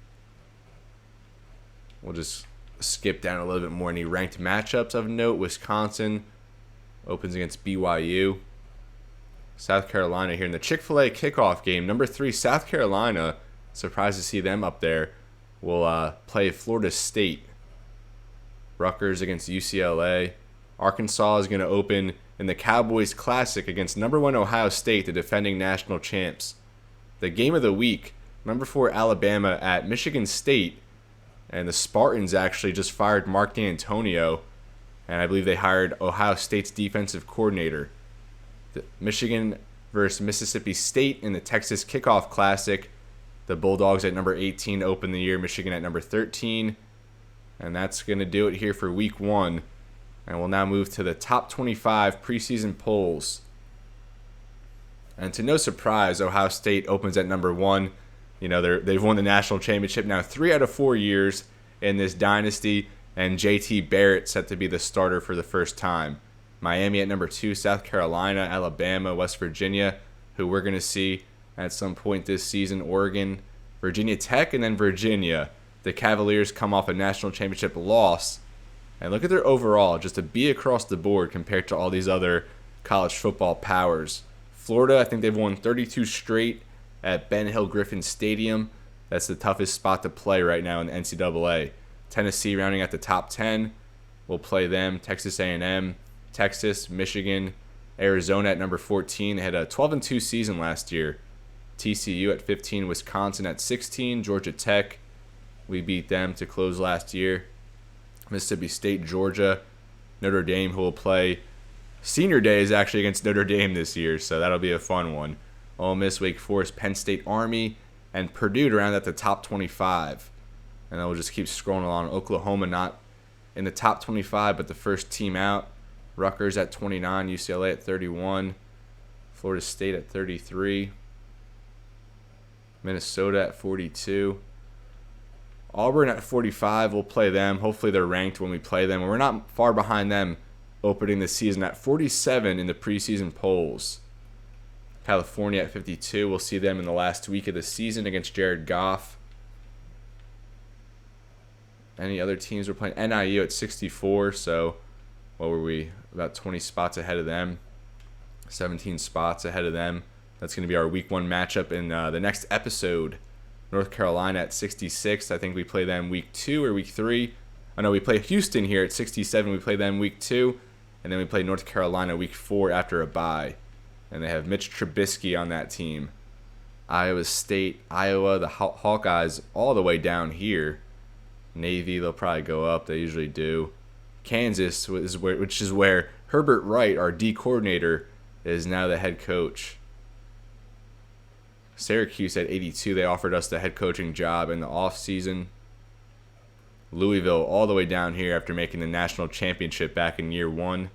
We'll just skip down a little bit more. Any ranked matchups of note? Wisconsin opens against BYU. South Carolina here in the Chick-fil-A kickoff game. Number 3, South Carolina. Surprised to see them up there. Will play Florida State. Rutgers against UCLA. Arkansas is going to open in the Cowboys Classic against number 1 Ohio State, the defending national champs. The game of the week, number 4 Alabama at Michigan State. And the Spartans actually just fired Mark D'Antonio, and I believe they hired Ohio State's defensive coordinator. Michigan versus Mississippi State in the Texas Kickoff Classic. The Bulldogs at number 18 open the year, Michigan at number 13. And that's going to do it here for Week 1. And we'll now move to the top 25 preseason polls. And to no surprise, Ohio State opens at number 1. They've won the national championship now 3 out of 4 years in this dynasty, and JT Barrett set to be the starter for the first time. Miami at number 2, South Carolina, Alabama, West Virginia, who we're going to see at some point this season, Oregon, Virginia Tech, and then Virginia, The Cavaliers come off a national championship loss. And look at their overall, just a B across the board compared to all these other college football powers. Florida, I think they've won 32 straight at Ben Hill Griffin Stadium. That's the toughest spot to play right now in the NCAA. Tennessee rounding at the top 10. We'll play them. Texas A&M, Texas, Michigan, Arizona at number 14. They had a 12-2 season last year. TCU at 15, Wisconsin at 16, Georgia Tech. We beat them to close last year. Mississippi State, Georgia, Notre Dame, who will play Senior Day is actually against Notre Dame this year, so that'll be a fun one. Ole Miss, Wake Forest, Penn State, Army, and Purdue to round at the top 25. And then we'll just keep scrolling along. Oklahoma not in the top 25, but the first team out. Rutgers at 29, UCLA at 31, Florida State at 33, Minnesota at 42. Auburn at 45, we'll play them. Hopefully they're ranked when we play them. We're not far behind them opening the season at 47 in the preseason polls. California at 52, we'll see them in the last week of the season against Jared Goff. Any other teams we're playing? NIU at 64, so what were we? About 20 spots ahead of them. 17 spots ahead of them. That's going to be our week 1 matchup in the next episode. North Carolina at 66. I think we play them week 2 or week 3. I know we play Houston here at 67. We play them week 2. And then we play North Carolina week 4 after a bye. And they have Mitch Trubisky on that team. Iowa State, Iowa, the Hawkeyes all the way down here. Navy, they'll probably go up. They usually do. Kansas, which is where Herbert Wright, our D coordinator, is now the head coach. Syracuse at 82, they offered us the head coaching job in the offseason. Louisville all the way down here after making the national championship back in year 1.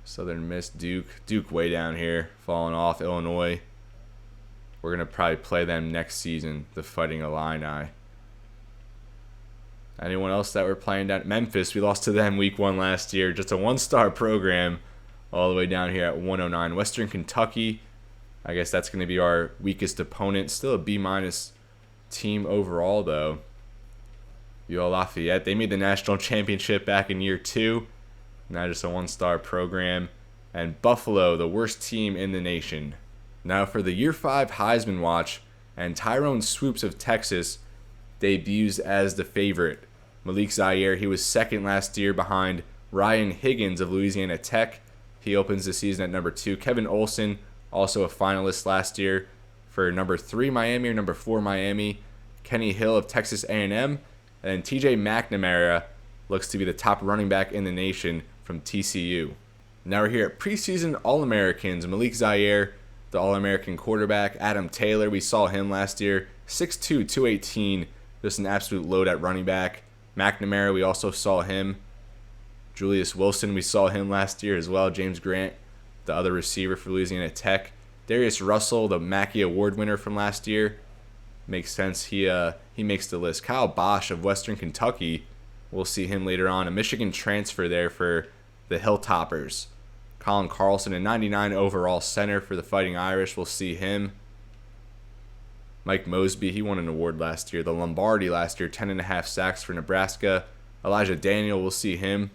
Southern Miss, Duke way down here, falling off. Illinois, we're going to probably play them next season, the Fighting Illini. Anyone else that we're playing down? Memphis, we lost to them week 1 last year. Just a 1-star program all the way down here at 109. Western Kentucky, I guess that's going to be our weakest opponent. Still a B- team overall, though. UL Lafayette, they made the national championship back in year 2. Now just a 1-star program. And Buffalo, the worst team in the nation. Now for the year 5 Heisman watch, and Tyrone Swoops of Texas debuts as the favorite. Malik Zaire, he was second last year behind Ryan Higgins of Louisiana Tech. He opens the season at number 2. Kevin Olson, also a finalist last year for number 3 Miami or number 4 Miami. Kenny Hill of Texas A&M. And then TJ McNamara looks to be the top running back in the nation from TCU. Now we're here at preseason All-Americans. Malik Zaire, the All-American quarterback. Adam Taylor, we saw him last year. 6'2", 218, just an absolute load at running back. McNamara, we also saw him. Julius Wilson, we saw him last year as well. James Grant, the other receiver for Louisiana Tech. Darius Russell, the Mackey Award winner from last year. Makes sense. He makes the list. Kyle Bosch of Western Kentucky. We'll see him later on. A Michigan transfer there for the Hilltoppers. Colin Carlson, a 99 overall center for the Fighting Irish. We'll see him. Mike Mosby, he won an award last year. The Lombardi last year, 10.5 sacks for Nebraska. Elijah Daniel, we'll see him.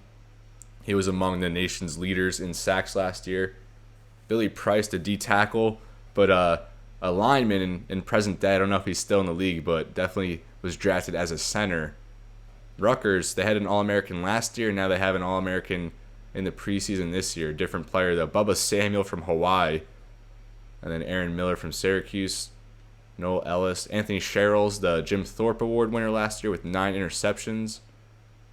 He was among the nation's leaders in sacks last year. Billy Price, the D tackle, but a lineman in present day. I don't know if he's still in the league, but definitely was drafted as a center. Rutgers, they had an All-American last year. Now they have an All-American in the preseason this year. Different player, though. Bubba Samuel from Hawaii. And then Aaron Miller from Syracuse. Noel Ellis. Anthony Sherrills, the Jim Thorpe Award winner last year with 9 interceptions.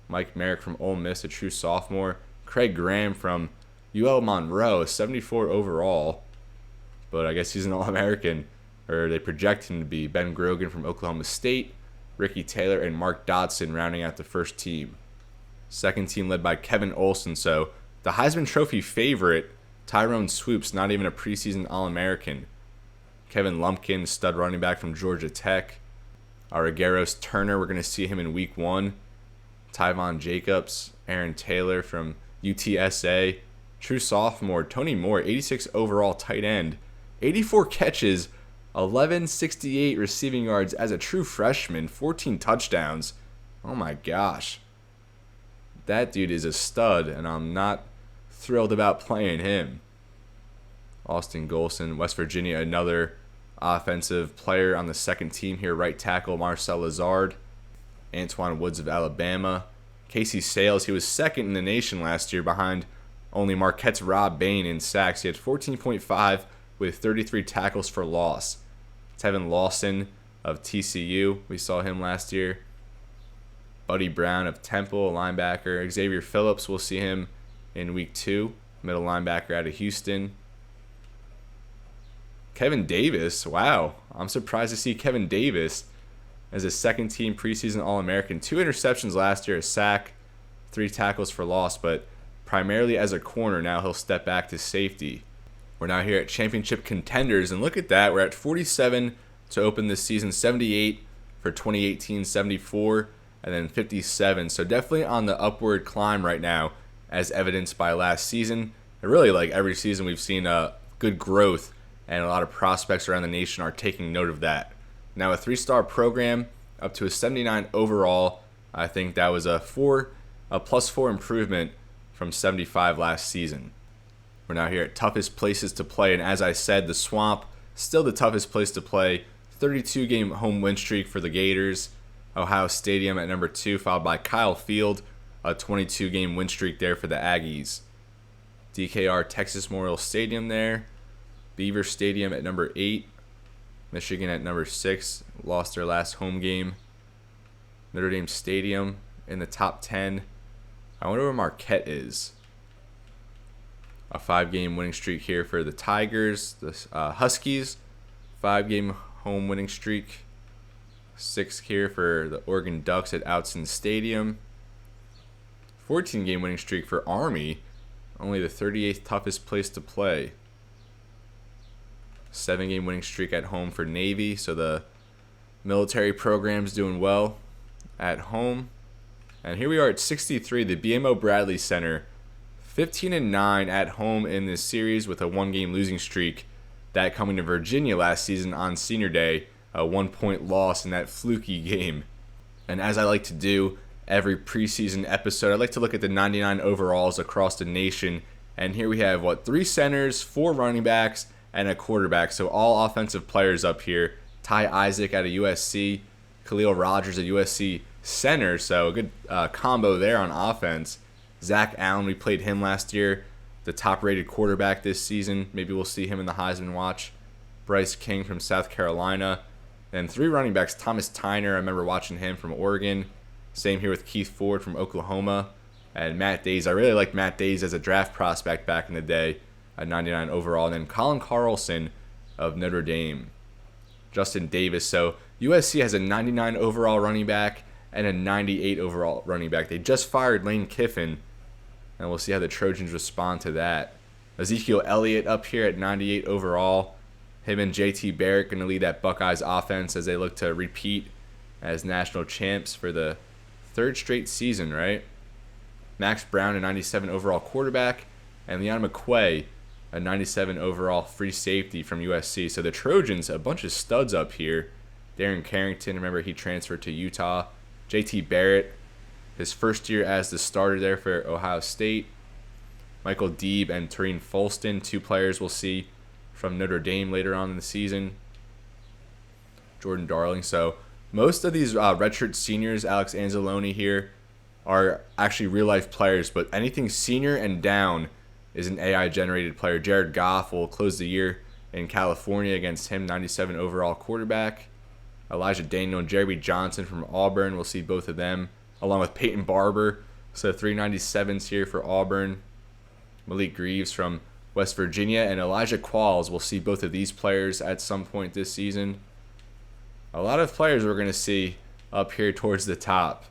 Mike Merrick from Ole Miss, a true sophomore. Craig Graham from UL Monroe, 74 overall. But I guess he's an All-American, or they project him to be. Ben Grogan from Oklahoma State. Ricky Taylor and Mark Dodson rounding out the first team. Second team led by Kevin Olson. So the Heisman Trophy favorite, Tyrone Swoops, not even a preseason All-American. Kevin Lumpkin, stud running back from Georgia Tech. Aragueros Turner, we're going to see him in week 1. Tyvon Jacobs, Aaron Taylor from UTSA. True sophomore, Tony Moore, 86 overall tight end. 84 catches, 1168 receiving yards as a true freshman, 14 touchdowns. Oh my gosh. That dude is a stud, and I'm not thrilled about playing him. Austin Golson, West Virginia, another offensive player on the second team here. Right tackle Marcel Lazard. Antoine Woods of Alabama. Casey Sales, he was second in the nation last year behind only Marquette's Rob Bain in sacks. He had 14.5 with 33 tackles for loss. Tevin Lawson of TCU, we saw him last year. Buddy Brown of Temple, a linebacker. Xavier Phillips, we'll see him in week 2, middle linebacker out of Houston. Kevin Davis, wow. I'm surprised to see Kevin Davis as a second-team preseason All-American. 2 interceptions last year, a sack, 3 tackles for loss, but primarily as a corner. Now he'll step back to safety. We're now here at championship contenders, and look at that. We're at 47 to open this season, 78 for 2018, 74, and then 57. So definitely on the upward climb right now, as evidenced by last season. And really, like every season, we've seen good growth, and a lot of prospects around the nation are taking note of that. Now a 3-star program up to a 79 overall. I think that was a +4 improvement from 75 last season. We're now here at toughest places to play, and as I said, the Swamp still the toughest place to play. 32-game home win streak for the Gators. Ohio Stadium at number 2, followed by Kyle Field, a 22-game win streak there for the Aggies. DKR Texas Memorial Stadium there. Beaver Stadium at number 8. Michigan at number 6, lost their last home game. Notre Dame Stadium in the top 10. I wonder where Marquette is. A 5-game winning streak here for the Tigers. The Huskies, 5-game home winning streak. 6 here for the Oregon Ducks at Outson Stadium. 14-game winning streak for Army, only the 38th toughest place to play. 7-game winning streak at home for Navy, so the military program's doing well at home. And here we are at 63, the BMO Bradley Center, 15-9 at home in this series with a 1-game losing streak. That coming to Virginia last season on Senior Day, a 1-point loss in that fluky game. And as I like to do every preseason episode, I like to look at the 99 overalls across the nation. And here we have, 3 centers, 4 running backs, and a quarterback. So all offensive players up here. Ty Isaac out of USC, Khalil Rogers at USC center. So a good combo there on offense. Zach Allen, we played him last year, the top-rated quarterback this season. Maybe we'll see him in the Heisman watch. Bryce King from South Carolina. And 3 running backs, Thomas Tyner, I remember watching him from Oregon. Same here with Keith Ford from Oklahoma. And Matt Days. I really liked Matt Days as a draft prospect back in the day, at 99 overall. And then Colin Carlson of Notre Dame. Justin Davis. So USC has a 99 overall running back and a 98 overall running back. They just fired Lane Kiffin, and we'll see how the Trojans respond to that. Ezekiel Elliott up here at 98 overall. Him and JT Barrett going to lead that Buckeyes offense as they look to repeat as national champs for the 3rd straight season, right? Max Brown, a 97 overall quarterback, and Leon McQuay, a 97 overall free safety from USC. So the Trojans, a bunch of studs up here. Darren Carrington, remember he transferred to Utah. JT Barrett, his first year as the starter there for Ohio State. Michael Deeb and Tareen Folston, 2 players we'll see from Notre Dame later on in the season. Jordan Darling. So most of these redshirt seniors, Alex Anzalone here, are actually real-life players, but anything senior and down is an AI-generated player. Jared Goff will close the year in California against him, 97 overall quarterback. Elijah Daniel and Jeremy Johnson from Auburn, we'll see both of them, along with Peyton Barber. So 397s here for Auburn. Malik Greaves from West Virginia, and Elijah Qualls. We'll see both of these players at some point this season. A lot of players we're going to see up here towards the top.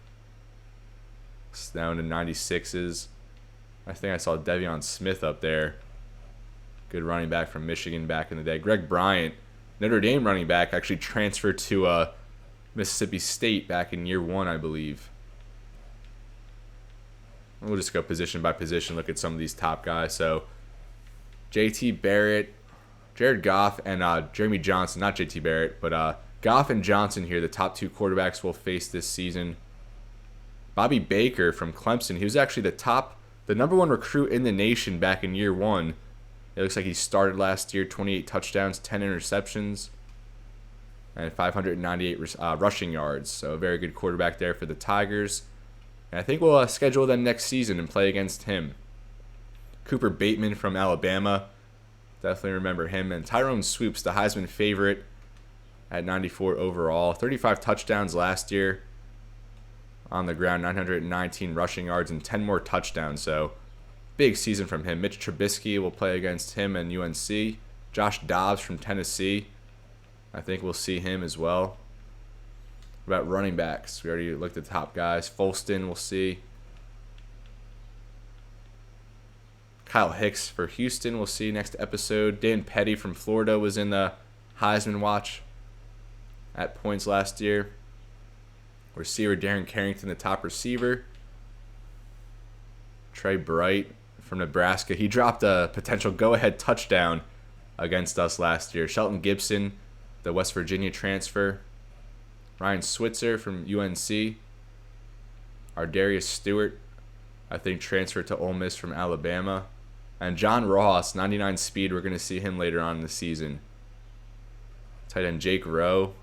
It's down to 96s. I think I saw Devion Smith up there. Good running back from Michigan back in the day. Greg Bryant, Notre Dame running back, actually transferred to Mississippi State back in year 1, I believe. We'll just go position by position, look at some of these top guys. So JT Barrett, Jared Goff and Jeremy Johnson, not JT Barrett, but Goff and Johnson here, the top 2 quarterbacks we'll face this season. Bobby Baker from Clemson, he was actually the number 1 recruit in the nation back in year 1. It looks like he started last year, 28 touchdowns, 10 interceptions, and 598 rushing yards. So a very good quarterback there for the Tigers. And I think we'll schedule them next season and play against him. Cooper Bateman from Alabama, definitely remember him. And Tyrone Swoops, the Heisman favorite, at 94 overall. 35 touchdowns last year on the ground, 919 rushing yards, and 10 more touchdowns. So big season from him. Mitch Trubisky will play against him and UNC. Josh Dobbs from Tennessee, I think we'll see him as well. What about running backs? We already looked at the top guys. Folston we'll see. Kyle Hicks for Houston we'll see next episode. Dan Petty from Florida was in the Heisman watch at points last year. Receiver Darren Carrington, the top receiver. Trey Bright from Nebraska. He dropped a potential go-ahead touchdown against us last year. Shelton Gibson, the West Virginia transfer. Ryan Switzer from UNC. Ardarius Stewart, I think, transferred to Ole Miss from Alabama. And John Ross, 99 speed. We're going to see him later on in the season. Tight end Jake Rowe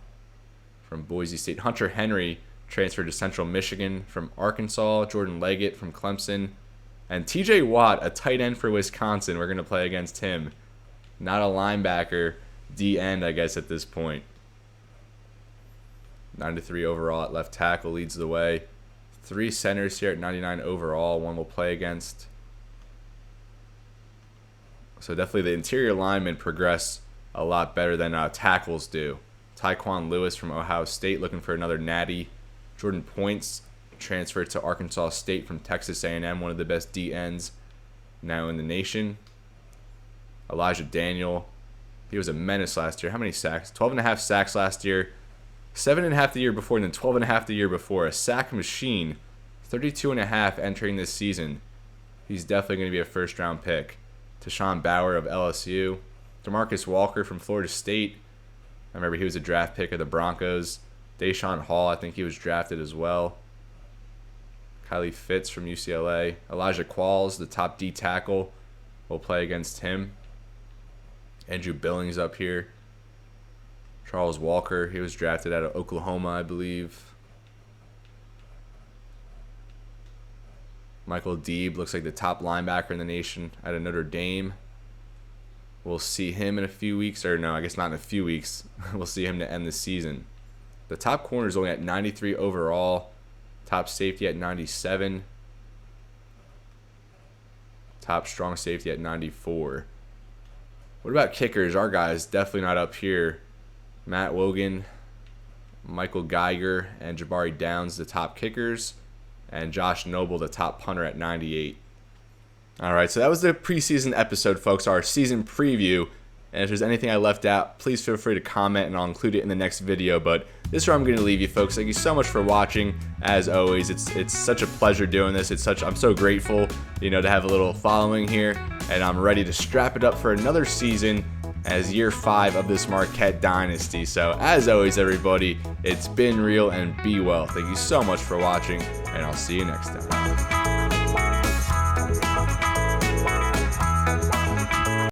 from Boise State. Hunter Henry transferred to Central Michigan from Arkansas. Jordan Leggett from Clemson. And TJ Watt, a tight end for Wisconsin. We're going to play against him. Not a linebacker, D-end, I guess, at this point. 93 overall at left tackle leads the way. 3 centers here at 99 overall. 1 we'll play against. So definitely the interior linemen progress a lot better than tackles do. Tyquan Lewis from Ohio State looking for another natty. Jordan Points transferred to Arkansas State from Texas A&M, one of the best D-ends now in the nation. Elijah Daniel, he was a menace last year. How many sacks? 12.5 sacks last year. 7.5 the year before, and then 12.5 the year before. A sack machine. 32.5 entering this season. He's definitely going to be a first-round pick. Tashawn Bauer of LSU. DeMarcus Walker from Florida State. I remember he was a draft pick of the Broncos. Deshaun Hall, I think he was drafted as well. Kylie Fitz from UCLA. Elijah Qualls, the top D tackle, will play against him. Andrew Billings up here. Charles Walker, he was drafted out of Oklahoma, I believe. Michael Deeb looks like the top linebacker in the nation out of Notre Dame. We'll see him in a few weeks. Or no, I guess not in a few weeks. We'll see him to end the season. The top corner is only at 93 overall. Top safety at 97. Top strong safety at 94. What about kickers? Our guys definitely not up here. Matt Wogan, Michael Geiger, and Jabari Downs, the top kickers. And Josh Noble, the top punter, at 98. All right, so that was the preseason episode, folks, our season preview. And if there's anything I left out, please feel free to comment, and I'll include it in the next video. But this is where I'm going to leave you, folks. Thank you so much for watching. As always, it's such a pleasure doing this. I'm so grateful, to have a little following here. And I'm ready to strap it up for another season as year 5 of this Marquette Dynasty. So as always, everybody, it's been real and be well. Thank you so much for watching, and I'll see you next time.